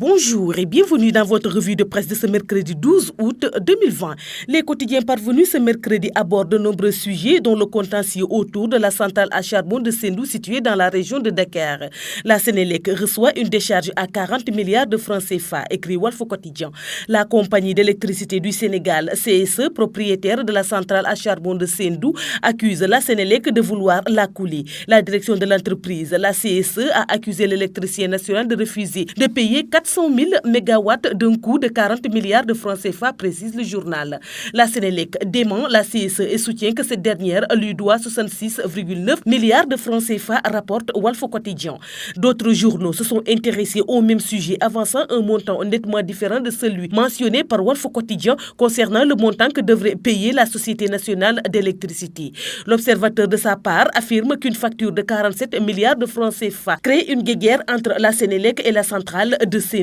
Bonjour et bienvenue dans votre revue de presse de ce mercredi 12 août 2020. Les quotidiens parvenus ce mercredi abordent de nombreux sujets dont le contentieux autour de la centrale à charbon de Sendou située dans la région de Dakar. La Sénélec reçoit une décharge à 40 milliards de francs CFA, écrit Walf Quotidien. La compagnie d'électricité du Sénégal, CSE, propriétaire de la centrale à charbon de Sendou, accuse la Sénélec de vouloir la couler. La direction de l'entreprise, la CSE, a accusé l'électricien national de refuser de payer 400 000 mégawatts d'un coût de 40 milliards de francs CFA, précise le journal. La Sénélec dément la CSE et soutient que cette dernière lui doit 66,9 milliards de francs CFA, rapporte Walf Quotidien. D'autres journaux se sont intéressés au même sujet, avançant un montant nettement différent de celui mentionné par Walf Quotidien concernant le montant que devrait payer la Société nationale d'électricité. L'Observateur, de sa part, affirme qu'une facture de 47 milliards de francs CFA crée une guéguerre entre la Sénélec et la centrale de Sendou.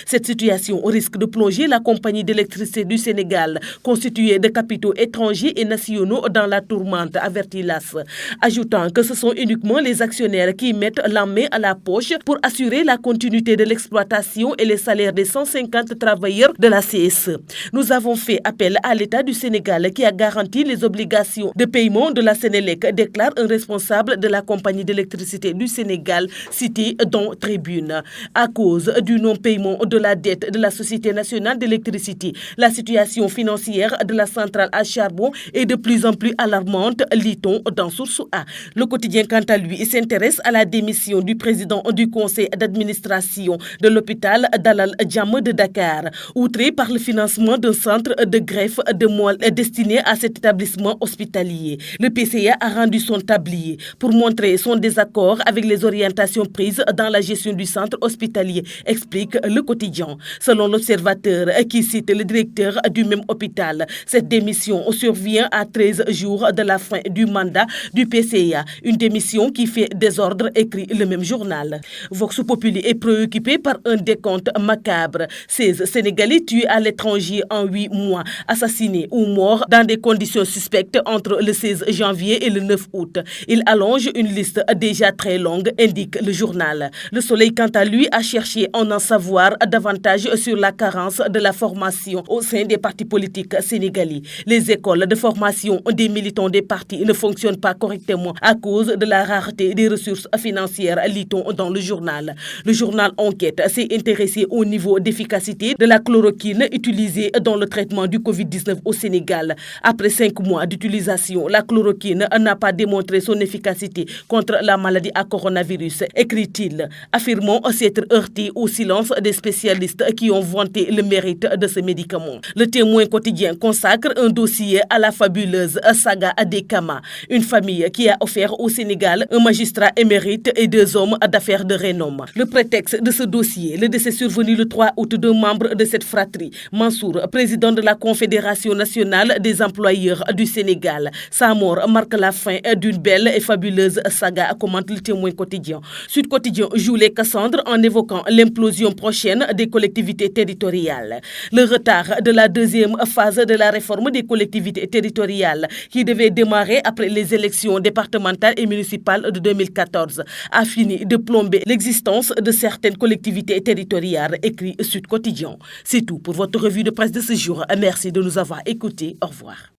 Cette situation risque de plonger la compagnie d'électricité du Sénégal, constituée de capitaux étrangers et nationaux, dans la tourmente, avertit l'AS, ajoutant que ce sont uniquement les actionnaires qui mettent la main à la poche pour assurer la continuité de l'exploitation et les salaires des 150 travailleurs de la CSE. Nous avons fait appel à l'État du Sénégal qui a garanti les obligations de paiement de la Sénélec, déclare un responsable de la compagnie d'électricité du Sénégal, cité dans Tribune. À cause du non-paiement de la dette de la Société nationale d'électricité, la situation financière de la centrale à charbon est de plus en plus alarmante, lit-on dans Source A. Le quotidien, quant à lui, s'intéresse à la démission du président du conseil d'administration de l'hôpital Dalal Jamm de Dakar, outré par le financement d'un centre de greffe de moelle destiné à cet établissement hospitalier. Le PCA a rendu son tablier pour montrer son désaccord avec les orientations prises dans la gestion du centre hospitalier, explique le quotidien. Selon l'Observateur, qui cite le directeur du même hôpital, cette démission survient à 13 jours de la fin du mandat du PCA. Une démission qui fait désordre, écrit le même journal. Vox Populi est préoccupé par un décompte macabre. 16 Sénégalais tués à l'étranger en 8 mois, assassinés ou morts dans des conditions suspectes entre le 16 janvier et le 9 août. Il allonge une liste déjà très longue, indique le journal. Le Soleil, quant à lui, a cherché à en savoir davantage sur la carence de la formation au sein des partis politiques sénégalais. Les écoles de formation des militants des partis ne fonctionnent pas correctement à cause de la rareté des ressources financières, lit-on dans le journal. Le journal Enquête s'est intéressé au niveau d'efficacité de la chloroquine utilisée dans le traitement du Covid-19 au Sénégal. Après 5 mois d'utilisation, la chloroquine n'a pas démontré son efficacité contre la maladie à coronavirus, écrit-il, affirmant s'être heurté au silence des spécialistes qui ont vanté le mérite de ce médicament. Le Témoin quotidien consacre un dossier à la fabuleuse saga Adekama, une famille qui a offert au Sénégal un magistrat émérite et 2 hommes d'affaires de renom. Le prétexte de ce dossier, le décès survenu le 3 août d'un membre de cette fratrie, Mansour, président de la Confédération nationale des employeurs du Sénégal. Sa mort marque la fin d'une belle et fabuleuse saga, commente le Témoin quotidien. Sud Quotidien joue les Cassandres en évoquant l'implosion prochaine des collectivités territoriales. Le retard de la deuxième phase de la réforme des collectivités territoriales, qui devait démarrer après les élections départementales et municipales de 2014, a fini de plomber l'existence de certaines collectivités territoriales, écrit Sud Quotidien. C'est tout pour votre revue de presse de ce jour. Merci de nous avoir écoutés. Au revoir.